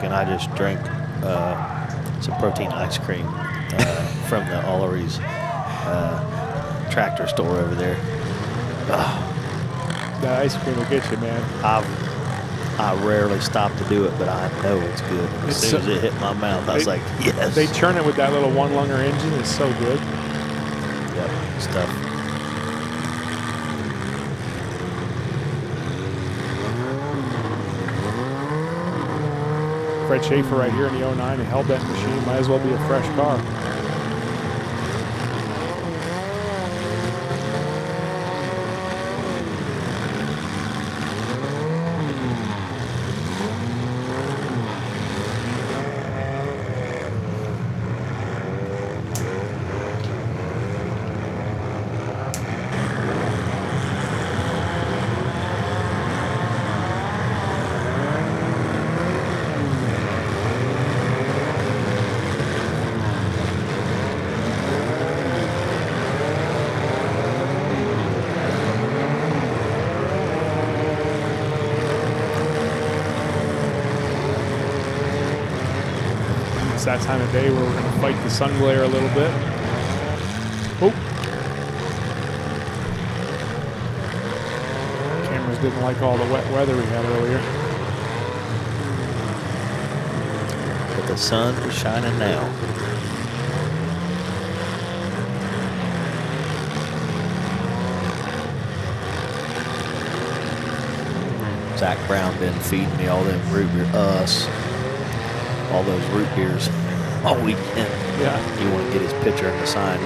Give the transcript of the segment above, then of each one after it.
cooking. I just drank some protein ice cream from the Ullery's tractor store over there. That ice cream will get you, man. I rarely stop to do it, but I know it's good. As soon as it hit my mouth, I was like, yes. They churn it with that little one-lunger engine. It's so good. Yep, stuff. Fred Schaefer right here in the 09, a hell-bent machine. Might as well be a fresh car. It's that time of day where we're going to fight the sun glare a little bit. Oh. Cameras didn't like all the wet weather we had earlier. But the sun is shining now. Zach Brown been feeding me all them root beer, all those root beers all weekend. Yeah. He wanted to get his picture in the sign,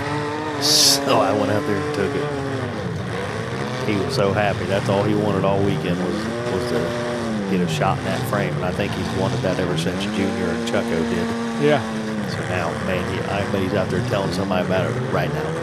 so I went out there and took it. He was so happy. That's all he wanted all weekend was to get a shot in that frame, and I think he's wanted that ever since Junior and Chucko did. Yeah. So now, man, I bet he's out there telling somebody about it right now.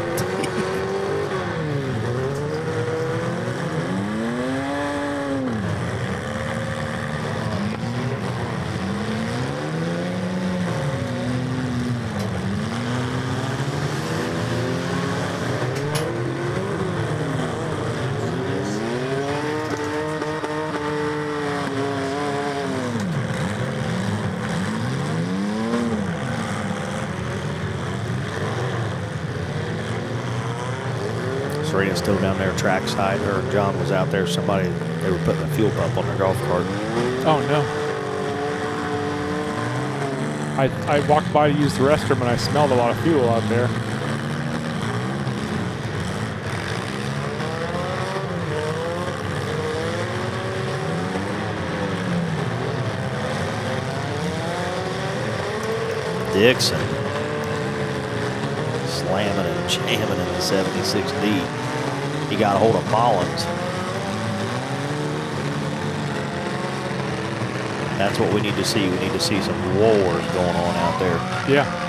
Serena's still down there trackside. Her and John was out there. They were putting a fuel pump on their golf cart. Oh, no. I walked by to use the restroom and I smelled a lot of fuel out there. Dixon slamming and jamming in the 76D. He got a hold of Mullins. That's what we need to see. We need to see some wars going on out there. Yeah.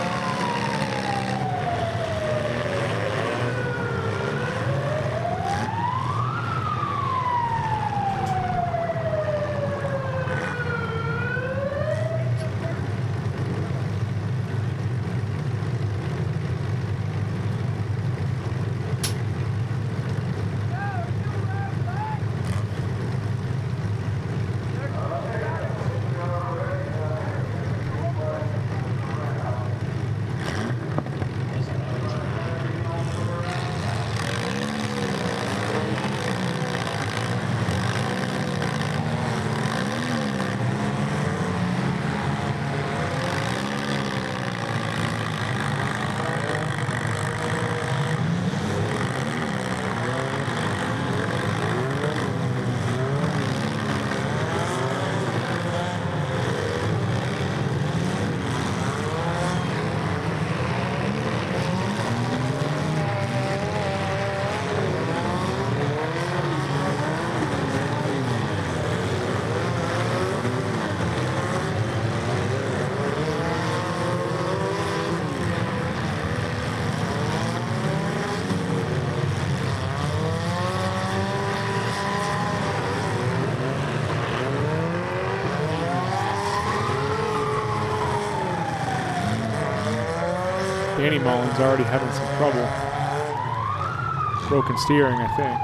Danny Mullins already having some trouble. Broken steering, I think.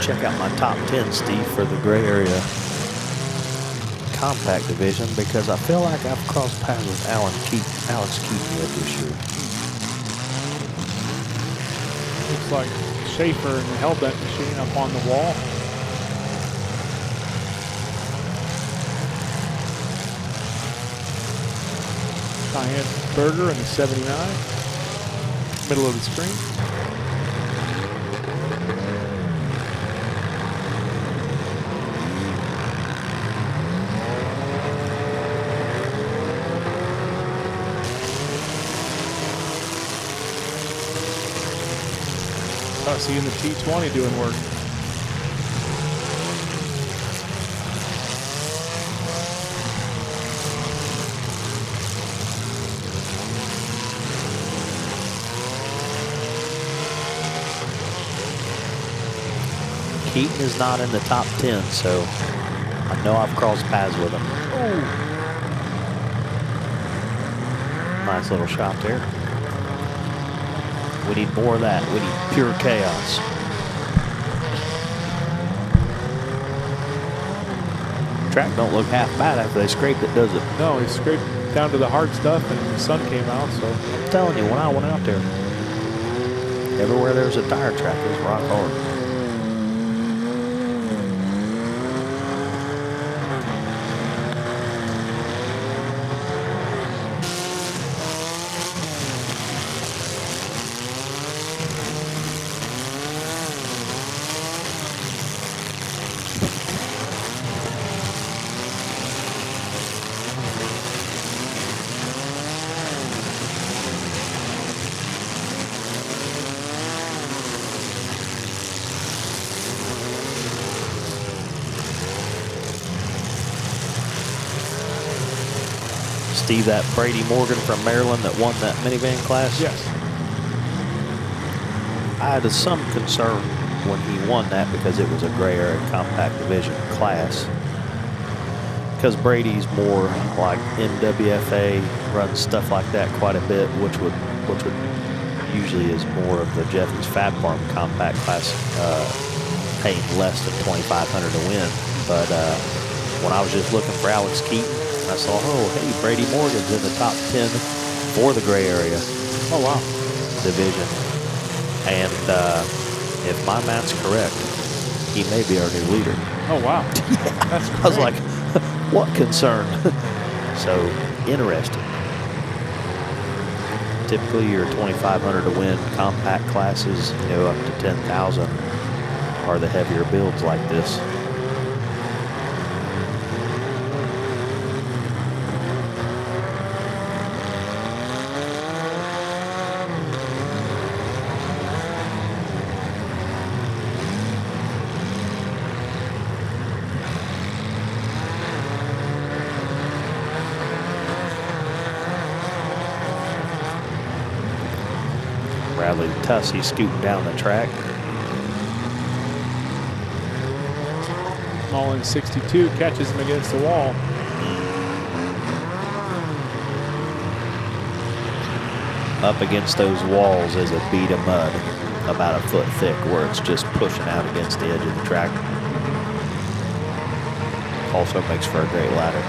check out my top 10, Steve, for the gray area compact division, because I feel like I've crossed paths with Alex Keaton yet this year. Looks like Schaefer and the Hellbent machine up on the wall. Cheyenne Burger in the 79, middle of the screen. See in the T20 doing work. Keaton is not in the top 10, so I know I've crossed paths with him. Ooh. Nice little shot there. We need more of that. We need pure chaos. Track don't look half bad after they scraped it, does it? No, he scraped down to the hard stuff and the sun came out, so. I'm telling you, when I went out there, everywhere there's a tire track, it was rock hard. Steve, that Brady Morgan from Maryland that won that minivan class? Yes. I had some concern when he won that because it was a gray area compact division class. Because Brady's more like NWFA, runs stuff like that quite a bit, which would usually is more of the Jeffy's Fab Farm compact class, paying less than $2,500 to win. But when I was just looking for Alex Keaton, I saw, oh, hey, Brady Morgan's in the top 10 for the gray area. Oh, wow. Division. And if my math's correct, he may be our new leader. Oh, wow. Yeah. That's great. I was like, what concern? So, interesting. Typically, your $2,500 to win compact classes, you know, up to $10,000 are the heavier builds like this. Bradley Tussey scooting down the track. Mullen 62 catches him against the wall. Up against those walls is a bead of mud about a foot thick where it's just pushing out against the edge of the track. Also makes for a great ladder.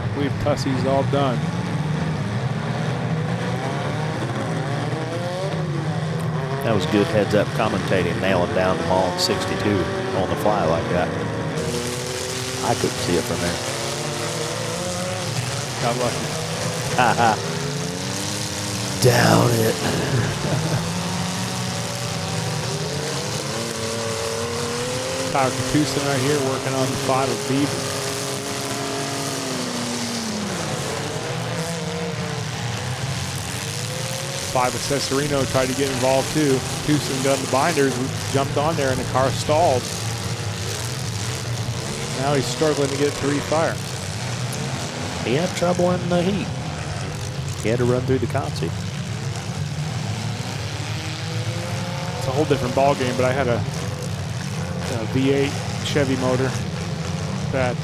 I believe Tussey's all done. That was good heads-up commentating, nailing down the Mullen 62 on the fly like that. I couldn't see it from there. Got lucky. Ha-ha. Down it. Tyler Katusin right here working on the 5 of Beaver. Five of Cesarino tried to get involved too. Tucson done the binders, jumped on there and the car stalled. Now he's struggling to get to refire. He had trouble in the heat. He had to run through the consi. it's a whole different ball game. But I had a V8 Chevy motor that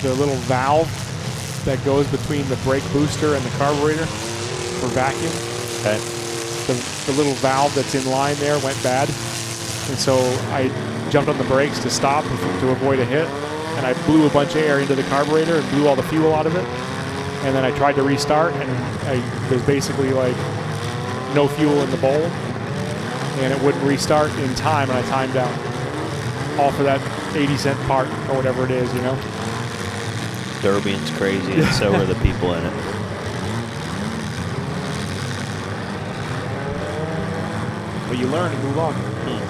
the little valve that goes between the brake booster and the carburetor for vacuum. Okay. The little valve that's in line there went bad, and so I jumped on the brakes to stop to avoid a hit, and I blew a bunch of air into the carburetor and blew all the fuel out of it. And then I tried to restart, and there's basically like no fuel in the bowl, and it wouldn't restart in time, and I timed out. All for that 80-cent part or whatever it is, you know. Derbian's crazy, and so are the people in it. But you learn and move on. Hmm.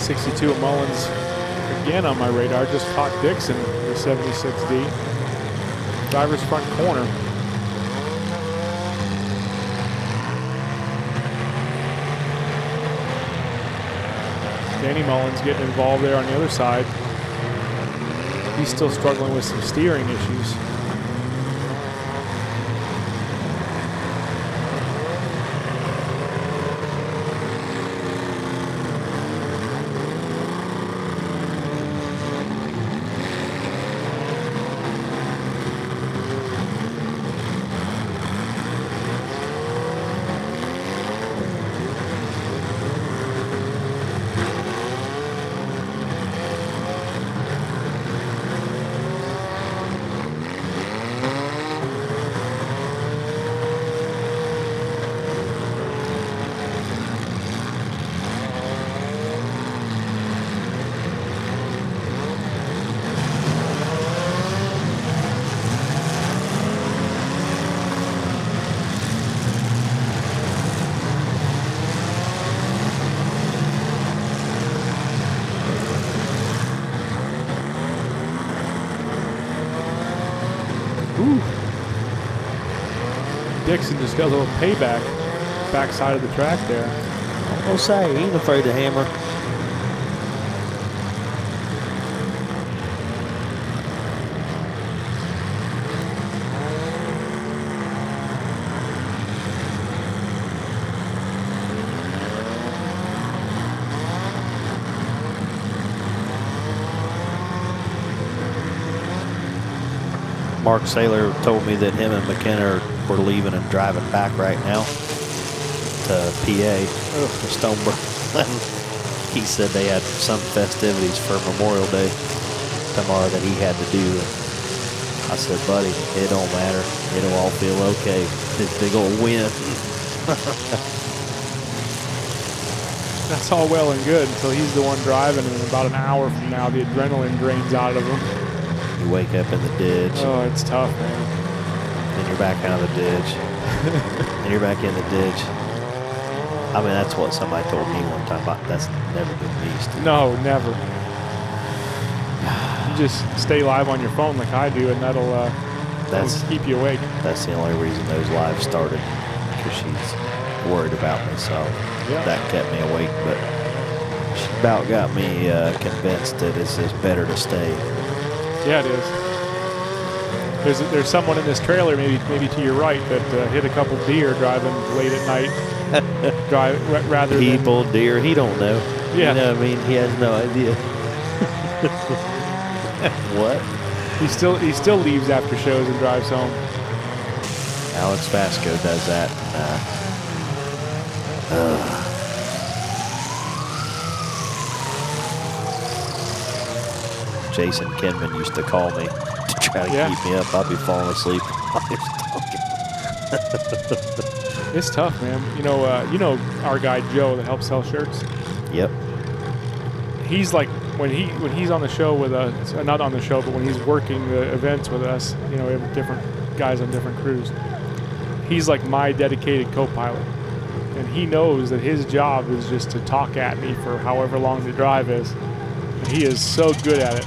62 at Mullins again on my radar. Just caught Dixon, the 76D. Driver's front corner. Danny Mullins getting involved there on the other side. He's still struggling with some steering issues. Ooh. Dixon just got a little payback backside of the track there. I'm gonna say, he ain't afraid to hammer. Mark Saylor told me that him and McKenna were leaving and driving back right now to PA, to Stonebrook. He said they had some festivities for Memorial Day tomorrow that he had to do. I said, buddy, it don't matter. It'll all feel okay. They're going to win. That's all well and good until he's the one driving, and about an hour from now, the adrenaline drains out of him. You wake up in the ditch. Oh, it's tough, man. Then you're back out of the ditch. And you're back in the ditch. I mean, that's what somebody told me one time. That's never been me, Steve. No, never. You just stay live on your phone like I do, and that'll keep you awake. That's the only reason those lives started, because she's worried about me, so that kept me awake. But she about got me convinced that it's better to stay. Yeah, it is. There's someone in this trailer, maybe to your right, that hit a couple deer driving late at night. Deer, he don't know. Yeah. You know what I mean? He has no idea. What? He still leaves after shows and drives home. Alex Vasco does that. Jason Kinman used to call me to try to keep me up. I'd be falling asleep while he was talking. It's tough, man. You know our guy Joe that helps sell shirts. Yep. He's like when he's on the show with us, not on the show, but when he's working the events with us. You know, we have different guys on different crews. He's like my dedicated co-pilot, and he knows that his job is just to talk at me for however long the drive is. And he is so good at it.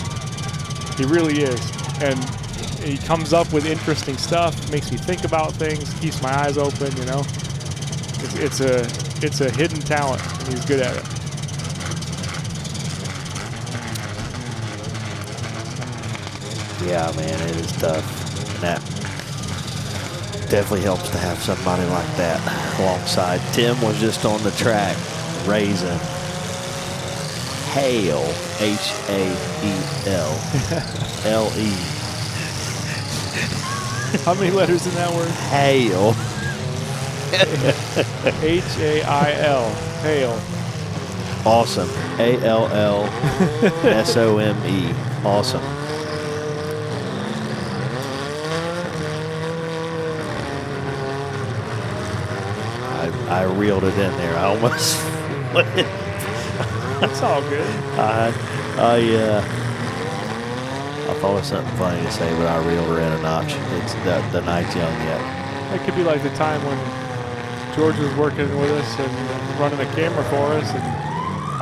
He really is, and he comes up with interesting stuff, makes me think about things, keeps my eyes open. You know, it's a hidden talent, and he's good at it. Yeah, man, it is tough. And that definitely helps to have somebody like that alongside. Tim was just on the track raising hail, H-A-E-L, L-E. How many letters in that word? Hail. H-A-I-L, hail. Awesome. A-L-L-S-O-M-E. Awesome. I reeled it in there. I almost went. That's all good. I thought of something funny to say, but I reeled her in a notch. It's the night's young yet. It could be like the time when George was working with us and running a camera for us, and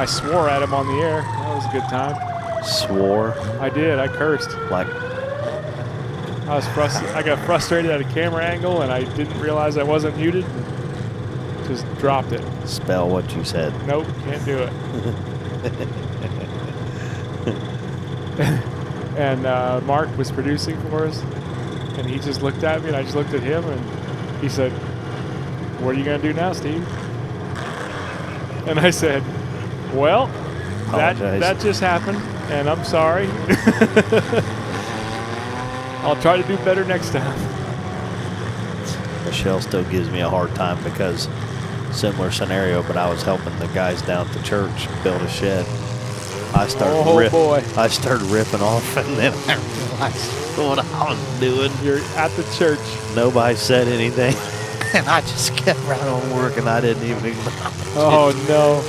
I swore at him on the air. That was a good time. Swore? I did. I cursed. Like? I was I got frustrated at a camera angle, and I didn't realize I wasn't muted. Just dropped it. Spell what you said. Nope, can't do it. And Mark was producing for us, and he just looked at me, and I just looked at him, and he said, "What are you going to do now, Steve?" And I said, "Well, that just happened, and I'm sorry. I'll try to do better next time." Michelle still gives me a hard time because similar scenario, but I was helping the guys down at the church build a shed. I started ripping off, and then I realized what I was doing. You're at the church. Nobody said anything, and I just kept right on working. I didn't even acknowledge it. Oh,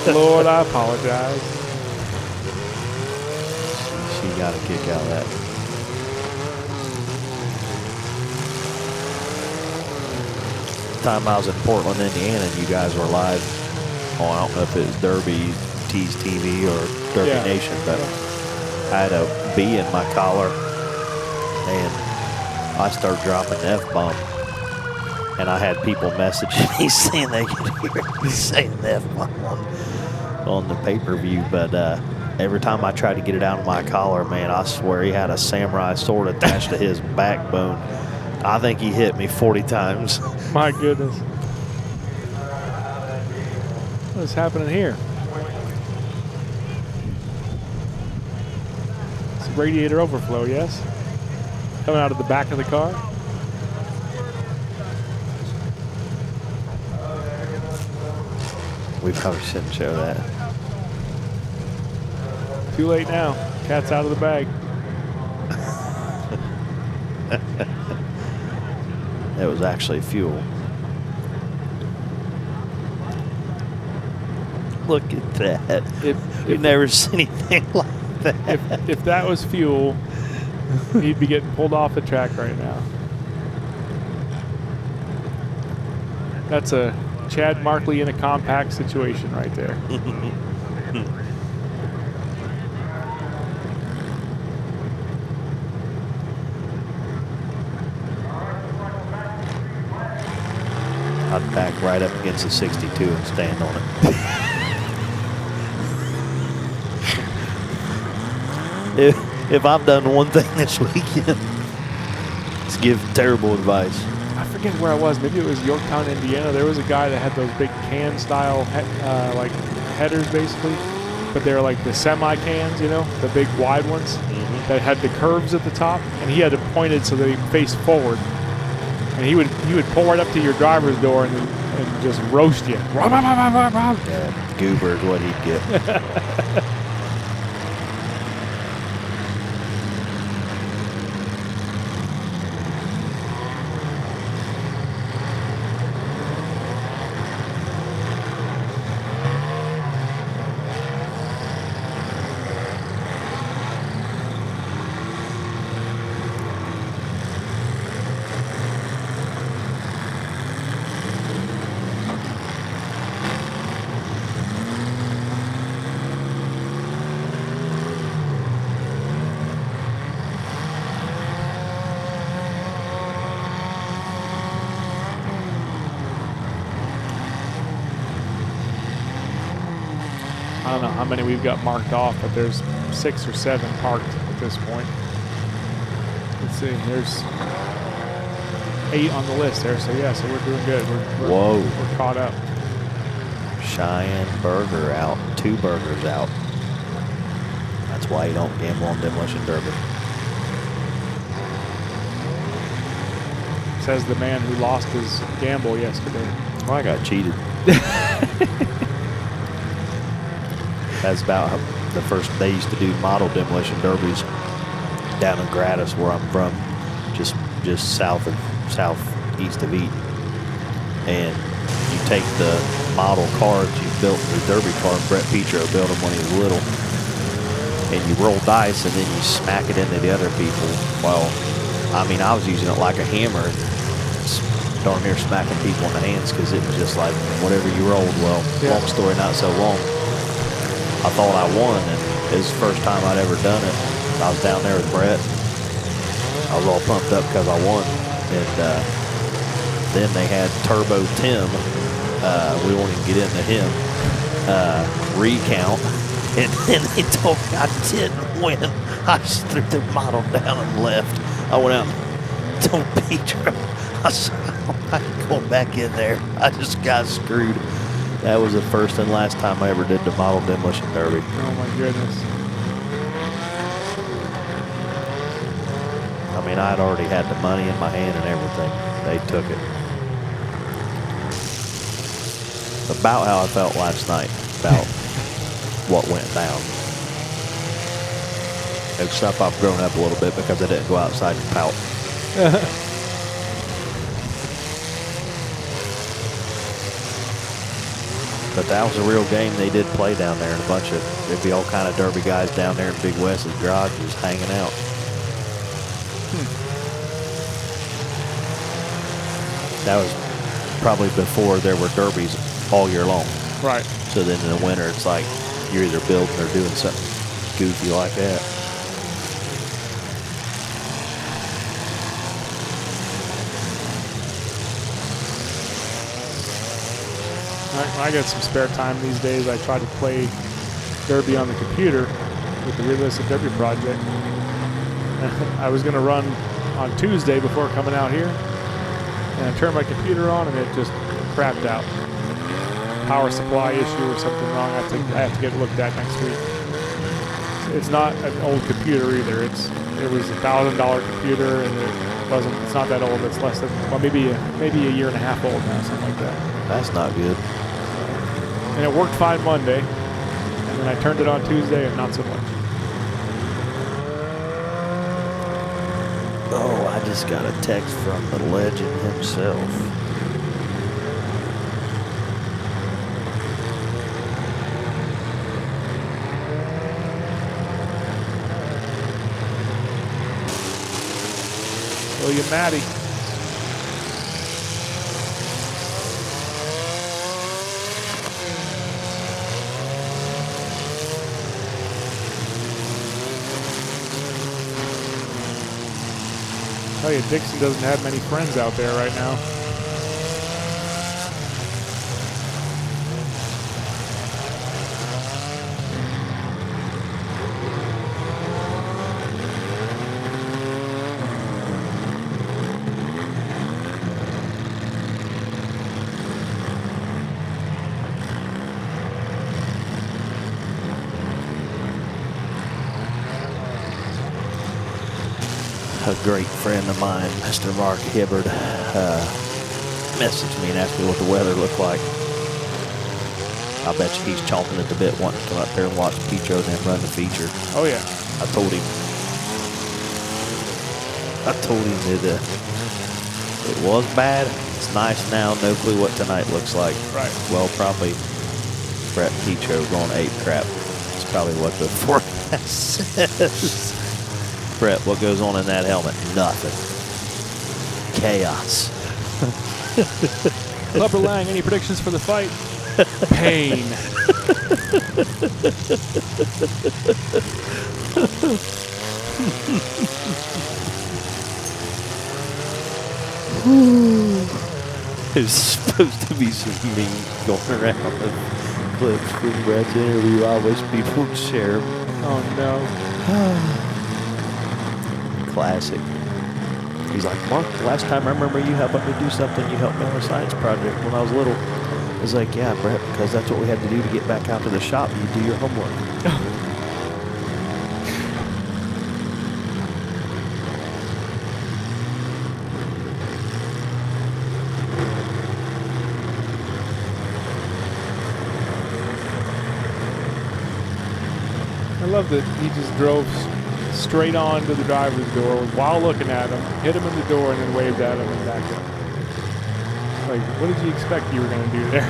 no. Lord, I apologize. She got a kick out of that. Time I was in Portland, Indiana, and you guys were live on, I don't know if it was Derby Tees TV or Derby Nation, but I had a B in my collar, and I started dropping the F-bomb, and I had people messaging me saying they could hear me saying the F-bomb on the pay-per-view, but every time I tried to get it out of my collar, man, I swear he had a samurai sword attached to his backbone. I think he hit me 40 times. My goodness. What is happening here? It's radiator overflow, yes? Coming out of the back of the car. We probably shouldn't show that. Too late now. Cat's out of the bag. It was actually fuel. Look at that. You've never seen anything like that. If that was fuel, he'd be getting pulled off the track right now. That's a Chad Markley in a compact situation right there. I'd back right up against the 62 and stand on it. If I've done one thing this weekend, it's give terrible advice. I forget where I was. Maybe it was Yorktown, Indiana. There was a guy that had those big can-style like headers, basically. but they're like the semi cans, you know, the big wide ones that had the curves at the top, and he had it pointed so that he faced forward. And he would pull right up to your driver's door and just roast you. Yeah, goober's what he'd get. I don't know how many we've got marked off, but there's 6 or 7 parked at this point. Let's see, there's 8 on the list there, so yeah, so we're doing good. We're caught up. Cheyenne Burger out, 2 burgers out. That's why you don't gamble on Demolition Derby. Says the man who lost his gamble yesterday. Well, I got cheated. That's about how the first they used to do demolition derbies down in Gratis, where I'm from, just southeast of Eaton. And you take the model cars you built in the derby car. Brett Petro built them when he was little, and you roll dice and then you smack it into the other people. Well, I mean, I was using it like a hammer, darn near smacking people in the hands, because it was just like whatever you rolled. Well, long story not so long. I thought I won, and it was the first time I'd ever done it. I was down there with Brett. I was all pumped up because I won. And then they had Turbo Tim. We won't even get into him. Recount. And then they told me I didn't win. I just threw the model down and left. I went out and told Pedro, I said, I'm not going back in there. I just got screwed. That was the first and last time I ever did the model demolition derby. Oh my goodness. I mean, I'd already had the money in my hand and everything. They took it. About how I felt last night, about what went down. Except I've grown up a little bit because I didn't go outside and pout. But that was a real game they did play down there, and there'd be all kind of derby guys down there in Big West's garage just hanging out. That was probably before there were derbies all year long. Right. So then in the winter, it's like you're either building or doing something goofy like that. When I get some spare time these days, I try to play Derby on the computer with the Realistic Derby project. I was going to run on Tuesday before coming out here, and I turned my computer on and it just crapped out. Power supply issue or something wrong. I have to get it looked at next week. It's not an old computer either. It was $1,000 computer, and it's not that old. It's less than, well, maybe a year and a half old now, something like that. That's not good. And it worked fine Monday, and then I turned it on Tuesday, and not so much. Oh, I just got a text from the legend himself. William Matty. I tell you, Dixon doesn't have many friends out there right now. a great friend of mine, Mr. Mark Hibbard, messaged me and asked me what the weather looked like. I bet you he's chomping at the bit wanting to come up there and watch Picho and then run the feature. Oh, yeah. I told him that it was bad. It's nice now. No clue what tonight looks like. Right. Well, probably Brett Picho going ape crap. That's probably what the forecast says. Brett, what goes on in that helmet? Nothing. Chaos. Clubber Lang, any predictions for the fight? Pain. There's supposed to be some memes going around of clips from Brett's interview. I wish people would share them. Oh, no. Classic. He's like, Mark, last time I remember you helped me do something, you helped me on a science project when I was little. I was like, yeah, Brett, because that's what we had to do to get back out to the shop. You do your homework. I love that he just drove straight on to the driver's door while looking at him, hit him in the door, and then waved at him and back up. Like, what did you expect you were going to do there?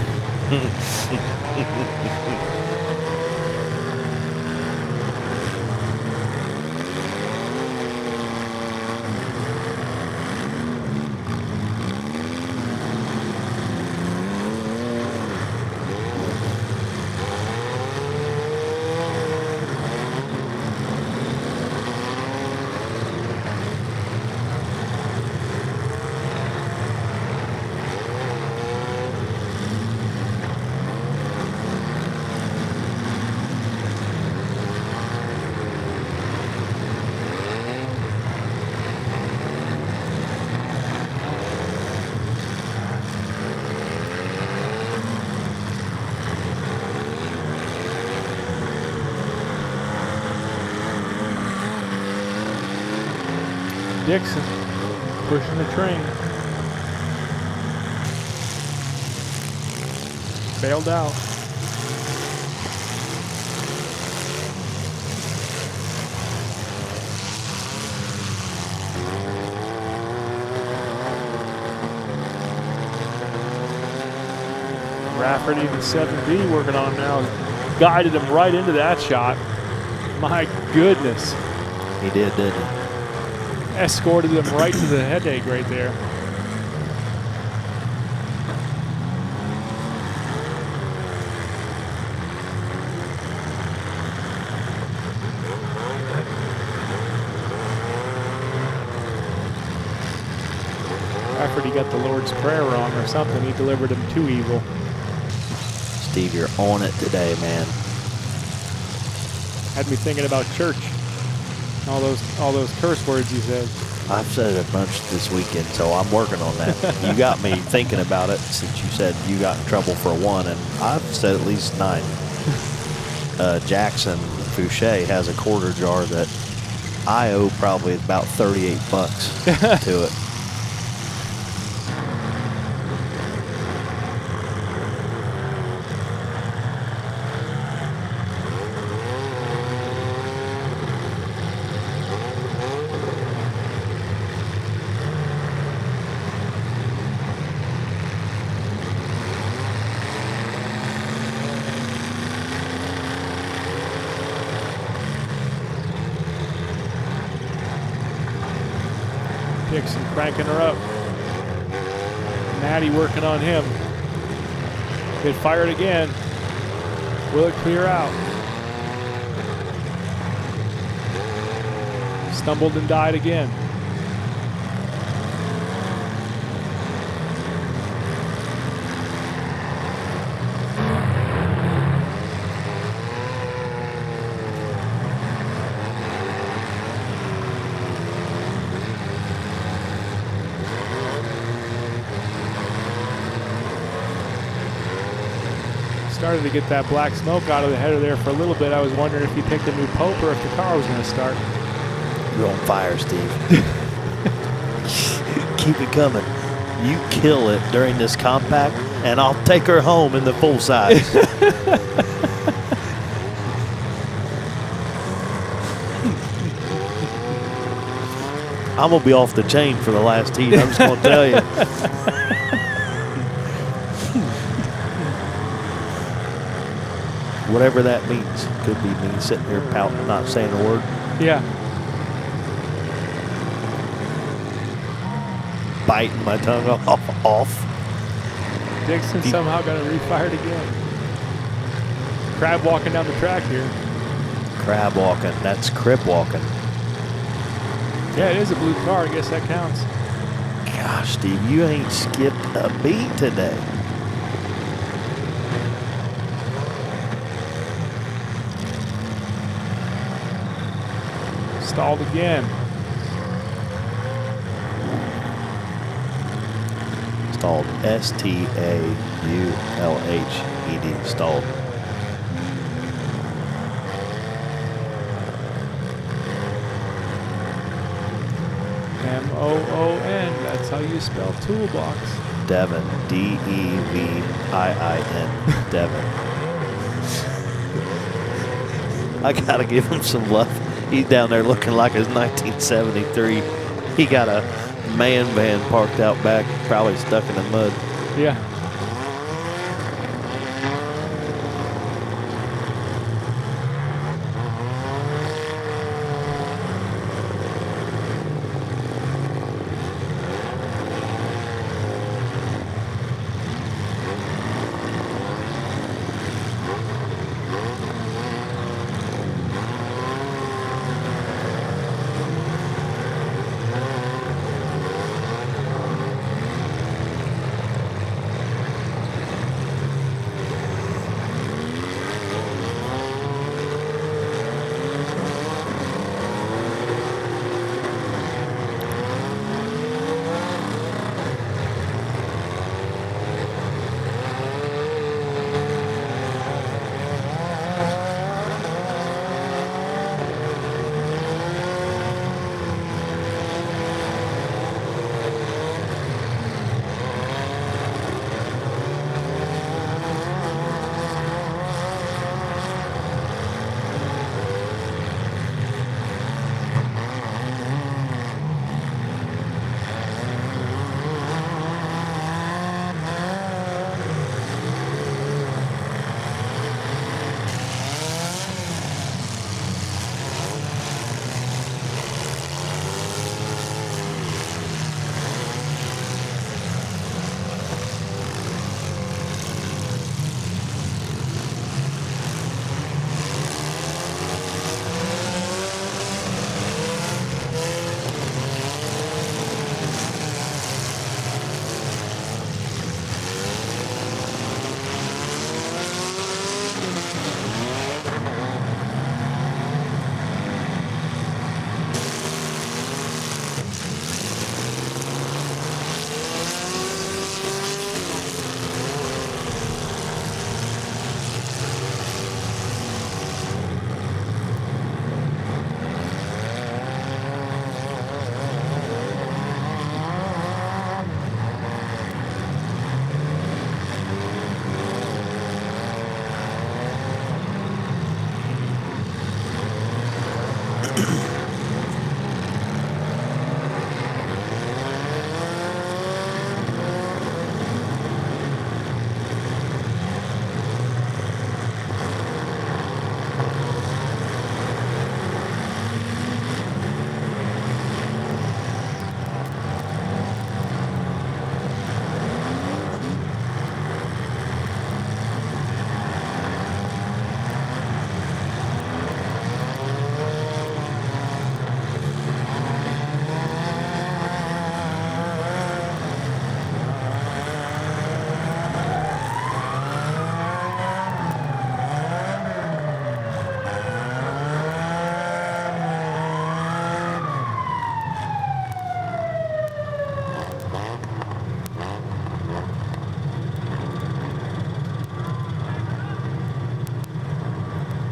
Dixon pushing the train. Bailed out. Rafferty, the 7B, working on now. Guided him right into that shot. My goodness. He did, didn't he? Escorted him right to the headache right there. Rafferty got the Lord's Prayer wrong or something. He delivered him too evil. Steve, you're on it today, man. Had me thinking about church. All those curse words you said. I've said it a bunch this weekend, so I'm working on that. You got me thinking about it since you said you got in trouble for one, and I've said at least 9. Jackson Fouché has a quarter jar that I owe probably about $38 to it. Dixon cranking her up. Maddie working on him. It fired again. Will it clear out? Stumbled and died again. Started to get that black smoke out of the header there for a little bit. I was wondering if he picked a new pope or if the car was going to start. You're on fire, Steve. keep it coming. You kill it during this compact, and I'll take her home in the full size. I'm going to be off the chain for the last heat. I'm just going to tell you. Whatever that means. Could be me sitting here pouting, not saying a word. Yeah. Biting my tongue off. Dixon somehow got it refired again. Crab walking down the track here. Crab walking. That's crib walking. Yeah, it is a blue car. I guess that counts. Gosh, Steve, you ain't skipped a beat today. Stalled again. Stalled. S-T-A-U-L-H-E-D. Stalled. M-O-O-N. That's how you spell toolbox. Devin. D-E-V-I-I-N. Devin. I got to give him some love. He's down there looking like it's 1973. He got a man van parked out back, probably stuck in the mud. Yeah.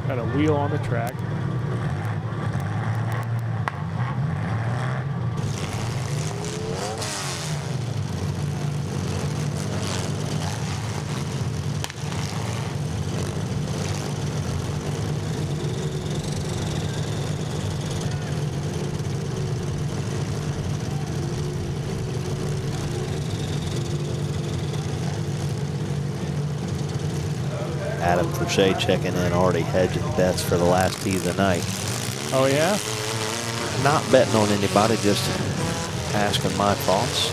Got a wheel on the track. Adam Fouché checking in, already hedging bets for the last tee of the night. Oh, yeah? Not betting on anybody, just asking my thoughts.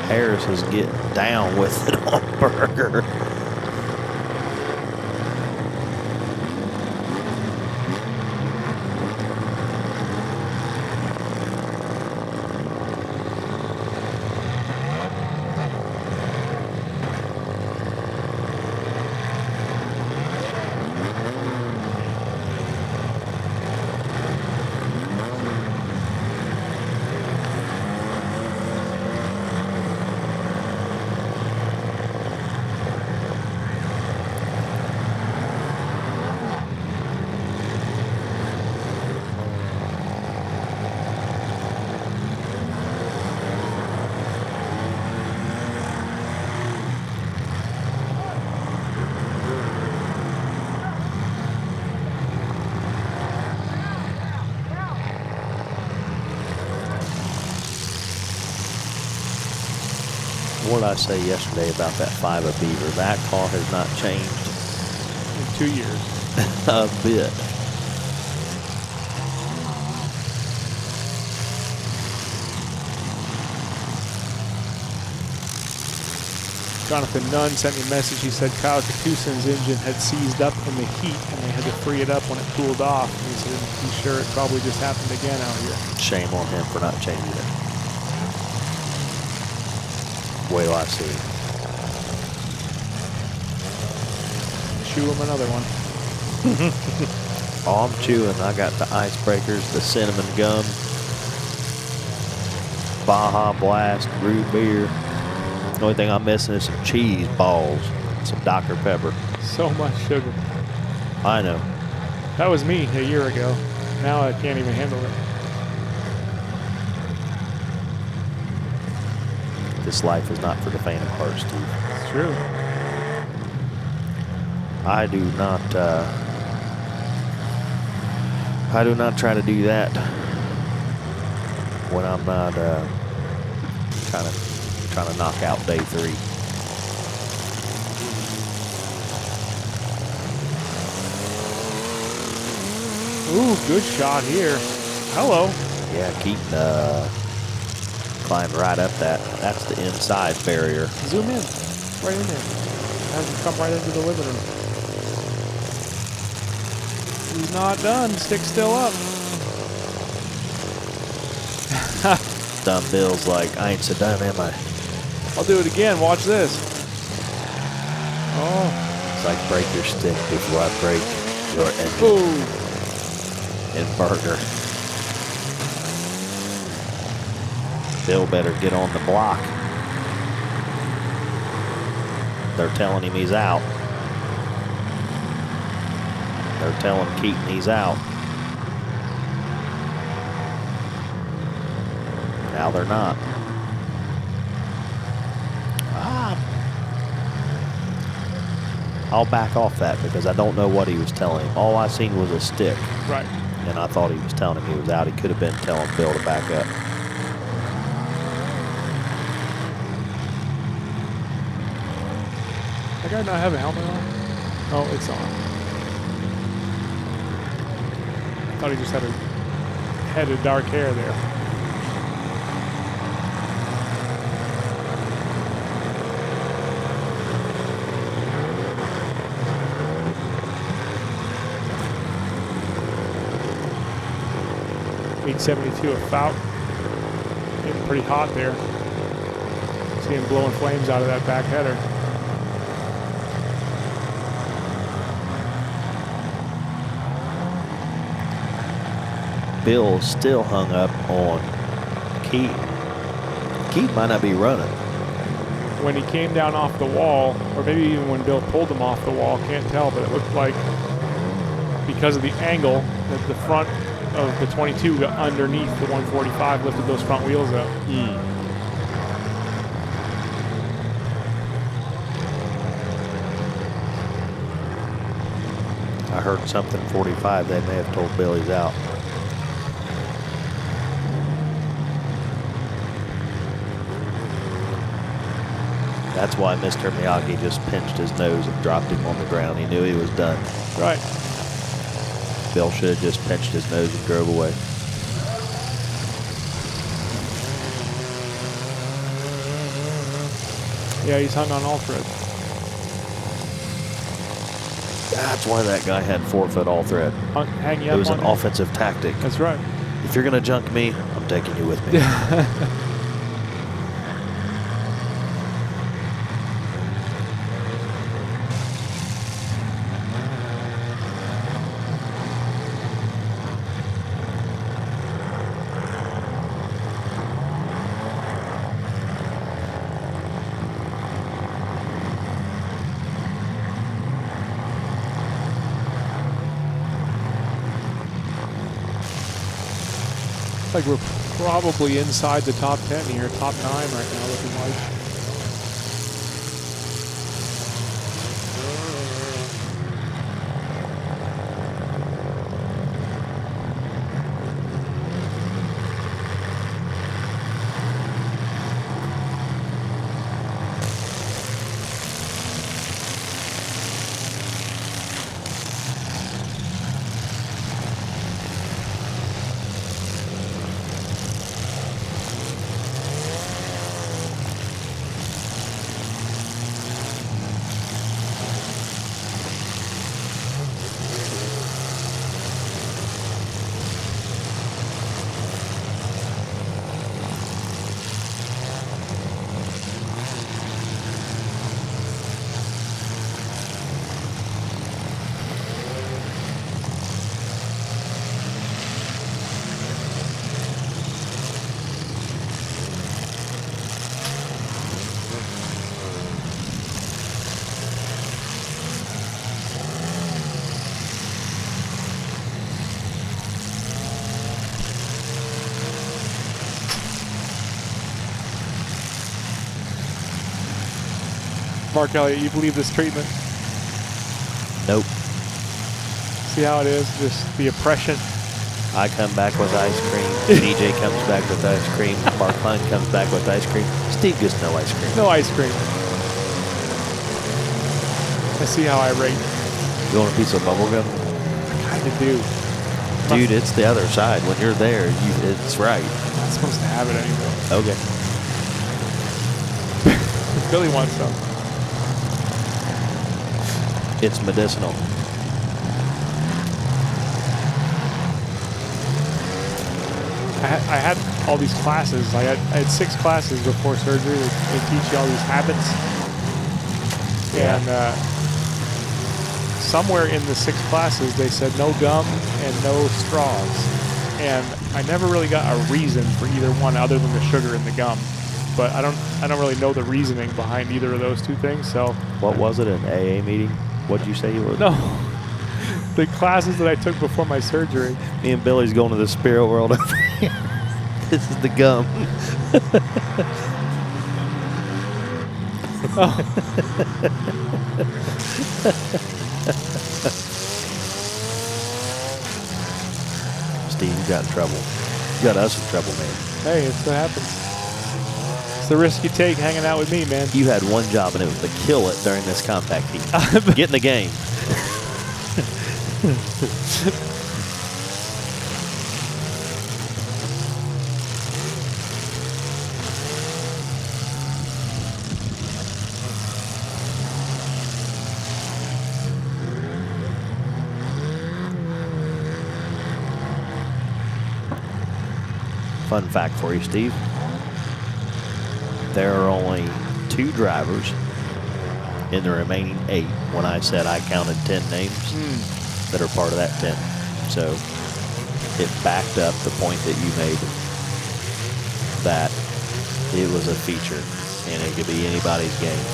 Harris is getting down with it on Berger. What did I say yesterday about that 5 of Beaver? That car has not changed In 2 years. a bit. Jonathan Nunn sent me a message. He said Kyle Katusin's engine had seized up in the heat and they had to free it up when it cooled off. And he said he's sure it probably just happened again out here. Shame on him for not changing it. Wait till I see him. Chew him another one. Oh, I'm chewing. I got the icebreakers, the cinnamon gum, Baja Blast, root beer. The only thing I'm missing is some cheese balls, some Dr. Pepper. So much sugar. I know. That was me a year ago. Now I can't even handle it. This life is not for the faint of heart, Steve. It's true. I do not try to do that when I'm not trying to knock out day 3. Ooh, good shot here. Hello. Yeah, keep climb right up that. That's the inside barrier. Zoom in. Right in there. Have him come right into the living room. He's not done. Stick still up. Dumb Bill's like, I ain't so done, am I? I'll do it again. Watch this. Oh. It's like break your stick before I break your engine. Ooh. Inverter. Bill better get on the block. They're telling him he's out. They're telling Keaton he's out. Now they're not. I'll back off that because I don't know what he was telling him. All I seen was a stick. Right. And I thought he was telling him he was out. He could have been telling Bill to back up. That guy not have a helmet on? Oh, it's on. I thought he just had a head of dark hair there. .72 of Fout. Getting pretty hot there. See him blowing flames out of that back header. Bill still hung up on Keaton. Keaton might not be running. When he came down off the wall, or maybe even when Bill pulled him off the wall, can't tell, but it looked like because of the angle that the front of the 22 got underneath the 145, lifted those front wheels up. I heard something 45. They may have told Bill he's out. That's why Mr. Miyagi just pinched his nose and dropped him on the ground. He knew he was done. Right. Bill should have just pinched his nose and drove away. Yeah, he's hung on all threads. That's why that guy had forfeit all thread. Hang you up. It was an on offensive tactic. That's right. If you're going to junk me, I'm taking you with me. Like we're probably inside the top 10 here, top 9 right now, looking like. Mark Elliott, you believe this treatment? Nope. See how it is? Just the oppression. I come back with ice cream. DJ comes back with ice cream. Mark Klein comes back with ice cream. Steve gets no ice cream. No ice cream. I see how I rate. You want a piece of bubble gum? I kind of do. Dude, it's the other side. When you're there, it's right. I'm not supposed to have it anymore. Okay. Billy wants some. It's medicinal. I had all these classes. I had 6 classes before surgery. They teach you all these habits. Yeah. And somewhere in the 6 classes, they said no gum and no straws. And I never really got a reason for either one other than the sugar in the gum. but I don't really know the reasoning behind either of those two things. So What was it, an AA meeting? What'd you say you was? no, the classes that I took before my surgery. Me and Billy's going to the spirit world over here. This is the gum. Steve, you got in trouble. You got us in trouble, man. Hey, it's what happens. It's the risk you take hanging out with me, man. You had one job, and it was to kill it during this compact heat. Get in the game. Fun fact for you, Steve. There are only 2 drivers in the remaining 8 when I said I counted 10 names that are part of that 10. So it backed up the point that you made that it was a feature and it could be anybody's game.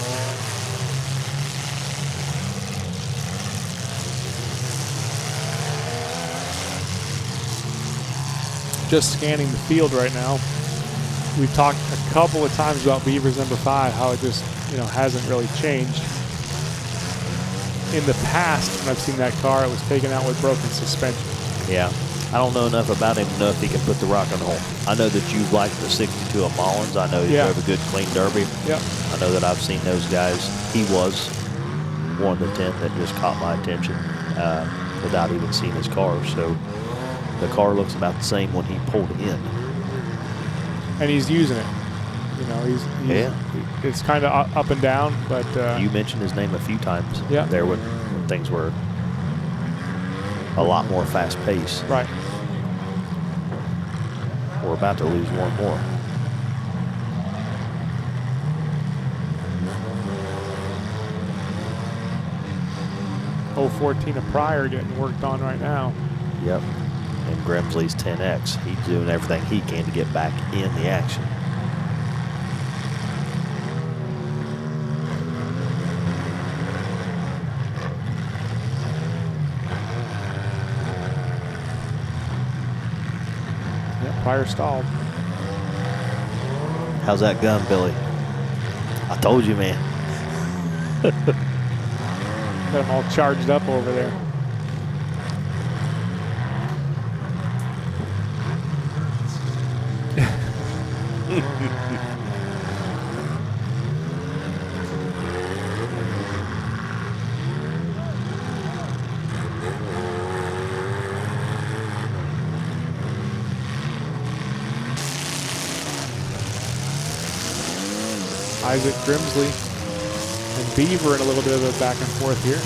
Just scanning the field right now. We've talked a couple of times about Beavers number 5, how it just, hasn't really changed. In the past, when I've seen that car, it was taken out with broken suspension. Yeah. I don't know enough about him to know if he can put the rock on hole. I know that you like the 62 of Mullins. I know you drove a good clean Derby. Yep. I know that I've seen those guys. He was one of the 10 that just caught my attention without even seeing his car. So the car looks about the same when he pulled in. And he's using it. It's kind of up and down, but you mentioned his name a few times. Yeah. There when things were a lot more fast paced. Right. We're about to lose one more. 014 of Pryor getting worked on right now. Yep. And Grimsley's 10X. He's doing everything he can to get back in the action. Yep, Pryor stalled. How's that gun, Billy? I told you, man. Got them all charged up over there. Isaac Grimsley and Beaver in a little bit of a back and forth here.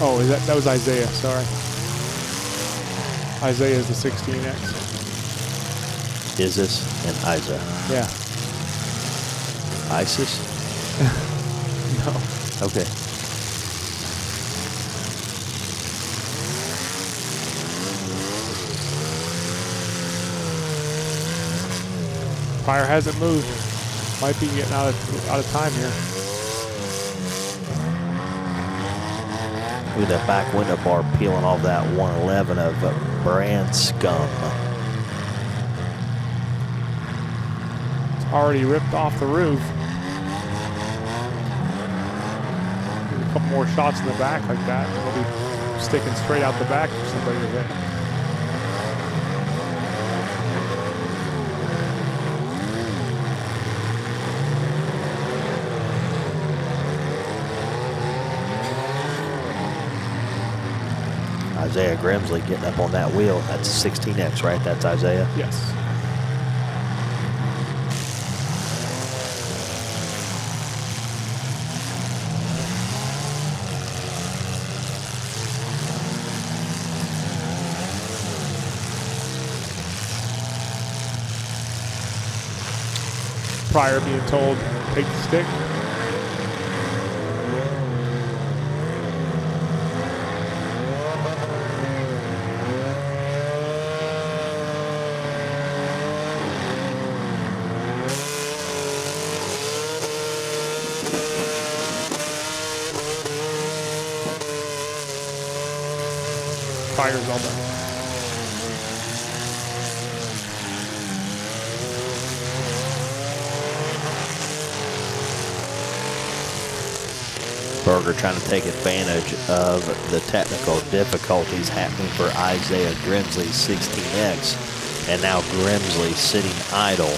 Oh, that was Isaiah, sorry. Isaiah is the 16X. Is this and Isa? Yeah. ISIS? No. Okay. Pryor hasn't moved. Might be getting out of time here. Look at that back window bar peeling off that 111 of brand scum. It's already ripped off the roof. A couple more shots in the back like that, and it'll be sticking straight out the back for somebody to hit. Isaiah Grimsley getting up on that wheel. That's a 16X, right? That's Isaiah? Yes. Pryor being told, take the stick. fire's all done. Berger trying to take advantage of the technical difficulties happening for Isaiah Grimsley's 16X. And now Grimsley sitting idle.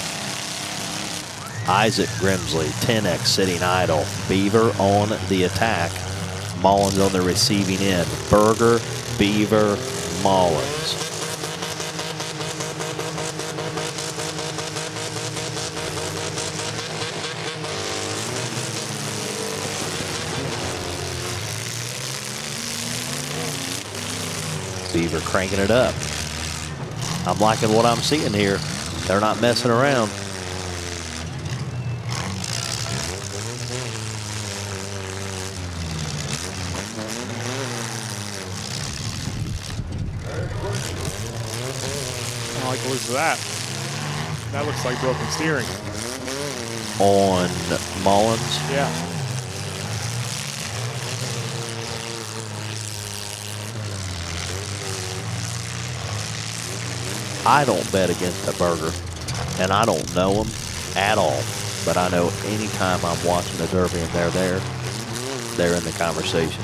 Isaac Grimsley, 10X sitting idle. Beaver on the attack. Mullins on the receiving end. Berger, Beaver, Mullins. Beaver cranking it up. I'm liking what I'm seeing here. They're not messing around. I like the looks of that. That looks like broken steering. On Mullins? Yeah. I don't bet against the Berger, and I don't know them at all. But I know anytime I'm watching the Derby and they're there, they're in the conversation.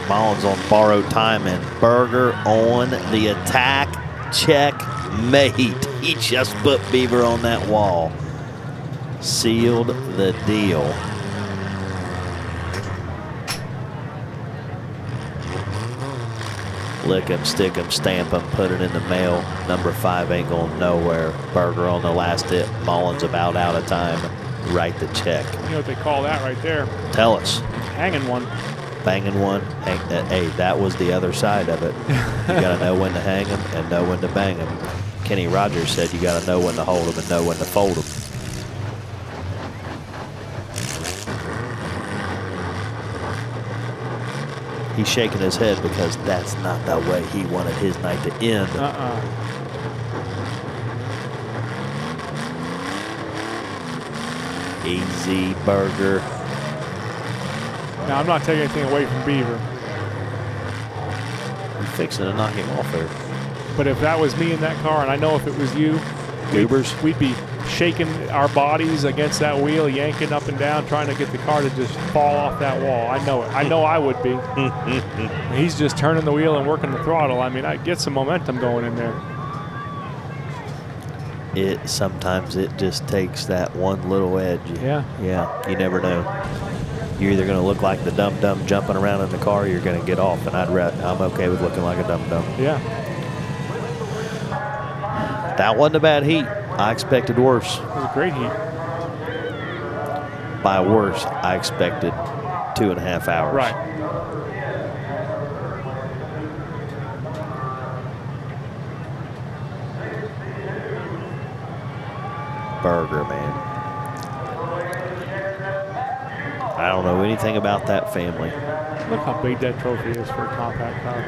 Mullins on borrowed time and Berger on the attack. Checkmate. He just put Beaver on that wall. Sealed the deal. Lick him, stick him, stamp him, put it in the mail. Number 5 ain't going nowhere. Berger on the last hit. Mullins about out of time. Write the check. You know what they call that right there? Tell us. Hanging one. Banging one. Hey, that was the other side of it. You got to know when to hang them and know when to bang them. Kenny Rogers said you got to know when to hold them and know when to fold them. He's shaking his head because that's not the way he wanted his night to end. Easy, Berger. Now, I'm not taking anything away from Beaver. You're fixing to knock him off there. But if that was me in that car, and I know if it was you, Goobers, we'd be shaking our bodies against that wheel, yanking up and down, trying to get the car to just fall off that wall. I know it. I know I would be. He's just turning the wheel and working the throttle. I mean, I get some momentum going in there. Sometimes it just takes that one little edge. Yeah. Yeah, you never know. You're either going to look like the dum-dum jumping around in the car, or you're going to get off, and I'm okay with looking like a dum-dum. Yeah. That wasn't a bad heat. I expected worse. It was a great heat. By worse, I expected 2.5 hours. Right. Berger, man. I don't know anything about that family. Look how big that trophy is for a compact car.